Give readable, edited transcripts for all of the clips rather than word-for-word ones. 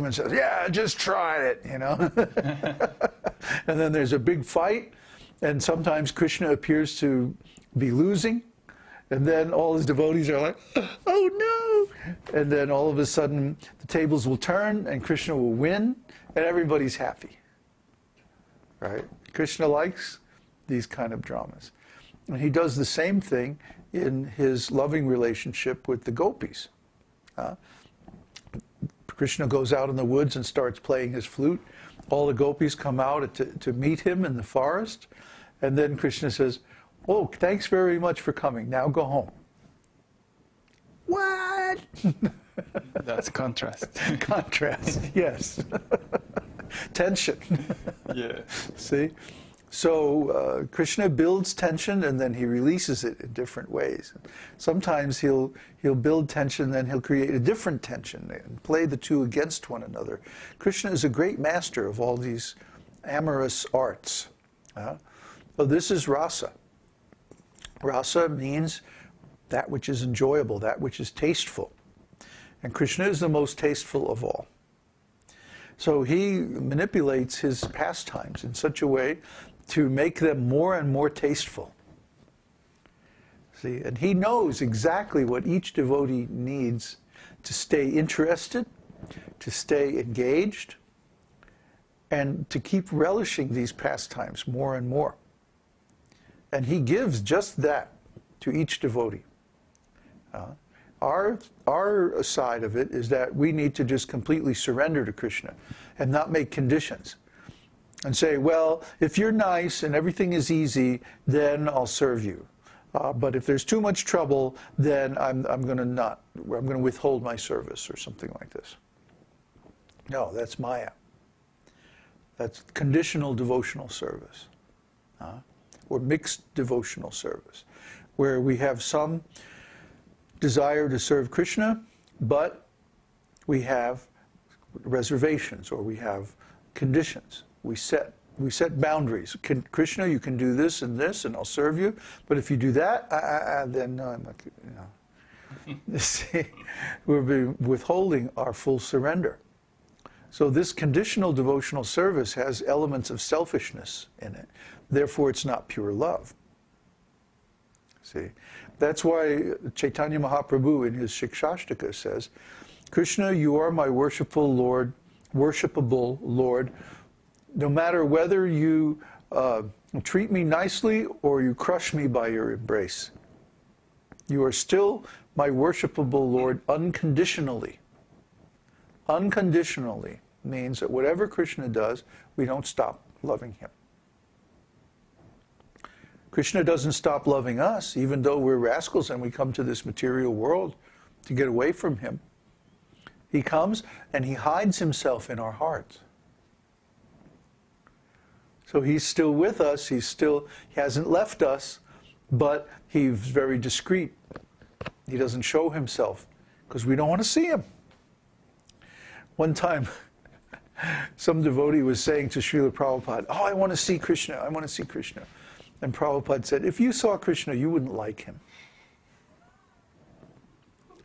demon says, yeah, just try it, you know. And then there's a big fight, and sometimes Krishna appears to be losing, and then all his devotees are like, oh no! And then all of a sudden the tables will turn and Krishna will win, and everybody's happy. Right? Krishna likes these kind of dramas. And he does the same thing in his loving relationship with the gopis. Krishna goes out in the woods and starts playing his flute. All the gopis come out to meet him in the forest. And then Krishna says, oh, thanks very much for coming. Now go home. What? That's contrast. Contrast, yes. Tension. Yeah. See? So Krishna builds tension and then he releases it in different ways. Sometimes he'll build tension, then he'll create a different tension and play the two against one another. Krishna is a great master of all these amorous arts. So this is rasa. Rasa means that which is enjoyable, that which is tasteful. And Krishna is the most tasteful of all. So he manipulates his pastimes in such a way to make them more and more tasteful. See, and he knows exactly what each devotee needs to stay interested, to stay engaged, and to keep relishing these pastimes more and more. And he gives just that to each devotee. Our side of it is that we need to just completely surrender to Krishna and not make conditions. And say, well, if you're nice and everything is easy, then I'll serve you. But if there's too much trouble, then I'm going to withhold my service or something like this. No, that's Maya. That's conditional devotional service. Or mixed devotional service, where we have some desire to serve Krishna, but we have reservations or we have conditions. We set boundaries. Krishna, you can do this, and I'll serve you. But if you do that, then no, I'm not. You know, see, we're withholding our full surrender. So this conditional devotional service has elements of selfishness in it. Therefore, it's not pure love. See, that's why Chaitanya Mahaprabhu in his Shikshashtaka says, "Krishna, you are my worshipable Lord. No matter whether you treat me nicely or you crush me by your embrace, you are still my worshipable Lord unconditionally." Unconditionally means that whatever Krishna does, we don't stop loving him. Krishna doesn't stop loving us, even though we're rascals and we come to this material world to get away from him. He comes and he hides himself in our hearts. So he's still with us, he hasn't left us, but he's very discreet. He doesn't show himself because we don't want to see him. One time, some devotee was saying to Srila Prabhupada, oh, I want to see Krishna, I want to see Krishna. And Prabhupada said, if you saw Krishna, you wouldn't like him.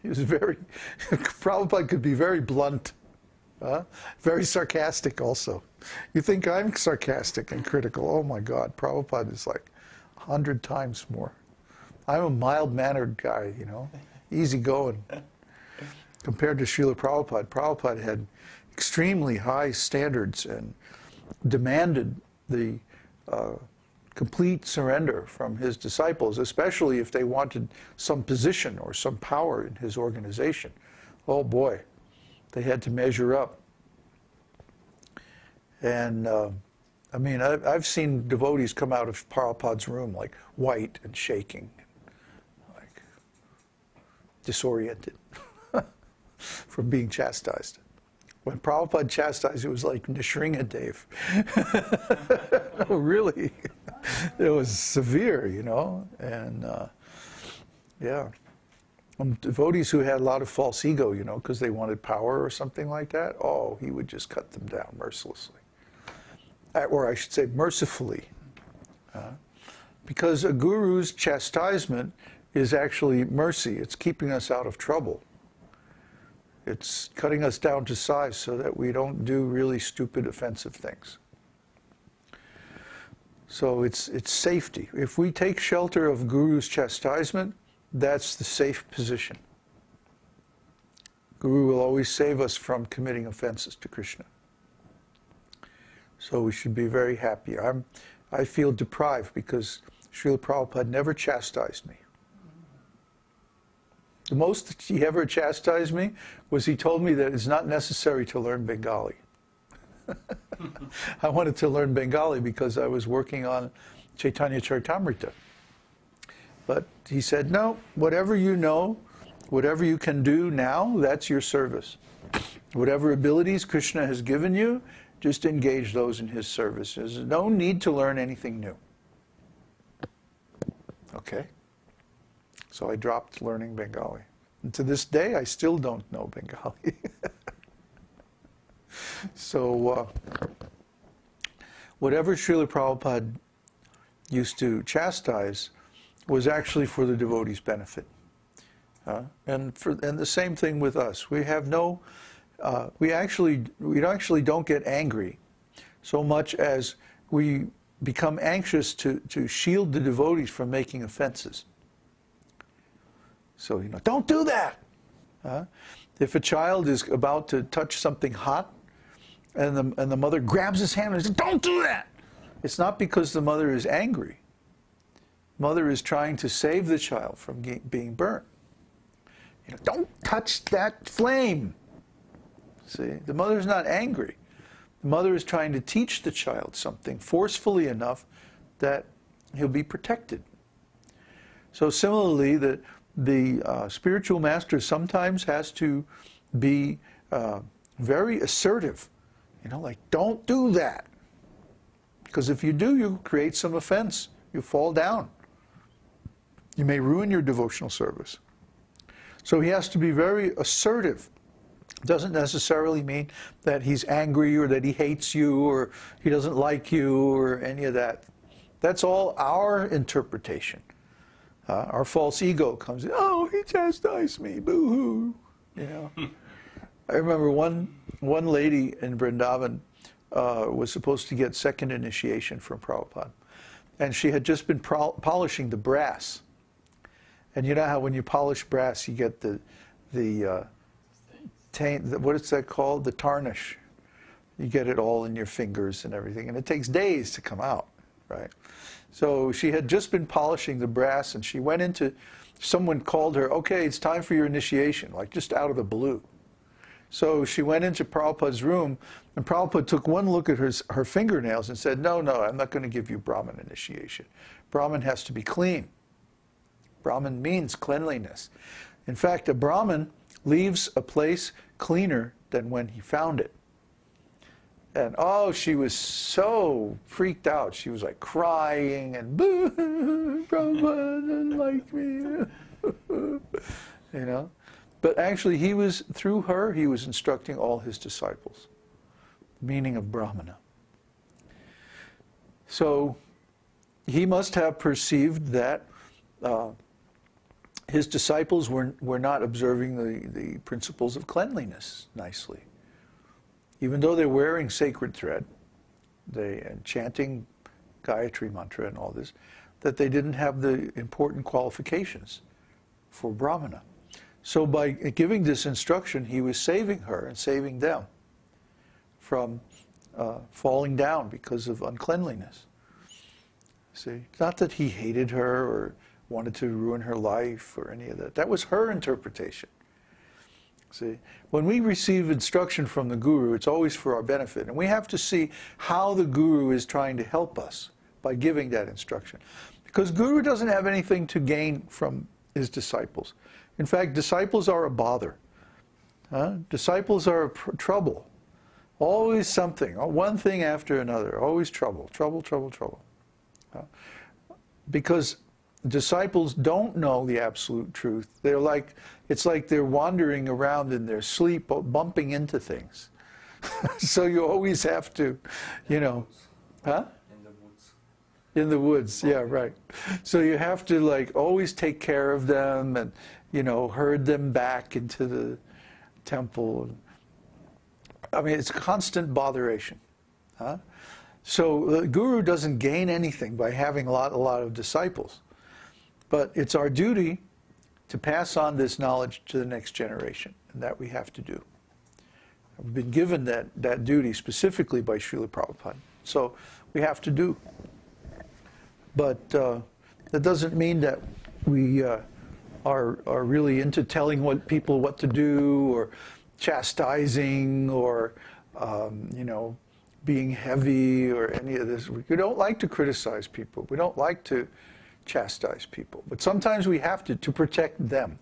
He was Prabhupada could be very blunt, very sarcastic also. You think I'm sarcastic and critical? Oh my God, Prabhupada is like 100 times more. I'm a mild-mannered guy, you know, easygoing. Compared to Srila Prabhupada, Prabhupada had extremely high standards and demanded the complete surrender from his disciples, especially if they wanted some position or some power in his organization. Oh boy, they had to measure up. And I mean, I've seen devotees come out of Prabhupada's room like white and shaking, like disoriented from being chastised. When Prabhupada chastised, it was like Nishringadev. No, really. It was severe, you know. And yeah. Devotees who had a lot of false ego, you know, because they wanted power or something like that, oh, he would just cut them down mercilessly. Or I should say mercifully. Because a guru's chastisement is actually mercy. It's keeping us out of trouble. It's cutting us down to size so that we don't do really stupid, offensive things. So it's safety. If we take shelter of Guru's chastisement, that's the safe position. Guru will always save us from committing offenses to Krishna. So we should be very happy. I feel deprived because Srila Prabhupada never chastised me. The most he ever chastised me was he told me that it's not necessary to learn Bengali. I wanted to learn Bengali because I was working on Chaitanya Charitamrita. But he said, no, whatever you know, whatever you can do now, that's your service. Whatever abilities Krishna has given you, just engage those in his service. There's no need to learn anything new. Okay? So I dropped learning Bengali. And to this day, I still don't know Bengali. So, whatever Srila Prabhupada used to chastise was actually for the devotees' benefit. And the same thing with us. We have no, we actually don't get angry so much as we become anxious to shield the devotees from making offenses. So, don't do that. If a child is about to touch something hot, and the mother grabs his hand and says, don't do that! It's not because the mother is angry. Mother is trying to save the child from being burnt. Don't touch that flame. See, the mother's not angry. The mother is trying to teach the child something forcefully enough that he'll be protected. So similarly, the spiritual master sometimes has to be very assertive. Like, don't do that. Because if you do, you create some offense. You fall down. You may ruin your devotional service. So he has to be very assertive. Doesn't necessarily mean that he's angry or that he hates you or he doesn't like you or any of that. That's all our interpretation. Our false ego comes in, oh, he chastised me, boo-hoo. I remember one lady in Vrindavan was supposed to get second initiation from Prabhupada. And she had just been polishing the brass. And you know how when you polish brass, you get the taint, what is that called? The tarnish. You get it all in your fingers and everything. And it takes days to come out, right? So she had just been polishing the brass, and she went into, someone called her, okay, it's time for your initiation, like just out of the blue. So she went into Prabhupada's room, and Prabhupada took one look at her fingernails and said, no, I'm not going to give you Brahman initiation. Brahman has to be clean. Brahman means cleanliness. In fact, a Brahman leaves a place cleaner than when he found it. And oh, she was so freaked out. She was like crying and, boo, Prabhupada doesn't like me. But actually, through her, he was instructing all his disciples. The meaning of Brahmana. So, he must have perceived that his disciples were not observing the principles of cleanliness nicely. Even though they're wearing sacred thread, and chanting Gayatri mantra and all this, that they didn't have the important qualifications for Brahmana. So by giving this instruction, he was saving her and saving them from falling down because of uncleanliness. See, not that he hated her or wanted to ruin her life or any of that. That was her interpretation. See, when we receive instruction from the Guru, it's always for our benefit. And we have to see how the Guru is trying to help us by giving that instruction. Because Guru doesn't have anything to gain from his disciples. In fact, disciples are a bother. Disciples are trouble. Always something, one thing after another, always trouble, trouble, trouble, trouble. Because disciples don't know the absolute truth. It's like they're wandering around in their sleep, bumping into things. So you always have to, In the woods. In the woods, yeah, right. So you have to always take care of them and, herd them back into temple. I mean, it's constant botheration. Huh? So the guru doesn't gain anything by having a lot of disciples. But it's our duty to pass on this knowledge to the next generation, and that we have to do. We've been given that duty specifically by Srila Prabhupada. So we have to do. But that doesn't mean that we are really into telling people what to do, or chastising, or being heavy, or any of this. We don't like to criticize people. We don't like to chastise people. But sometimes we have to protect them,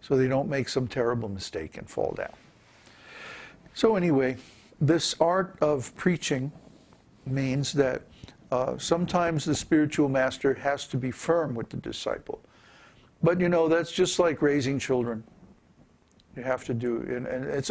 so they don't make some terrible mistake and fall down. So anyway, this art of preaching means that sometimes the spiritual master has to be firm with the disciple. But that's just like raising children. You have to do, and it's a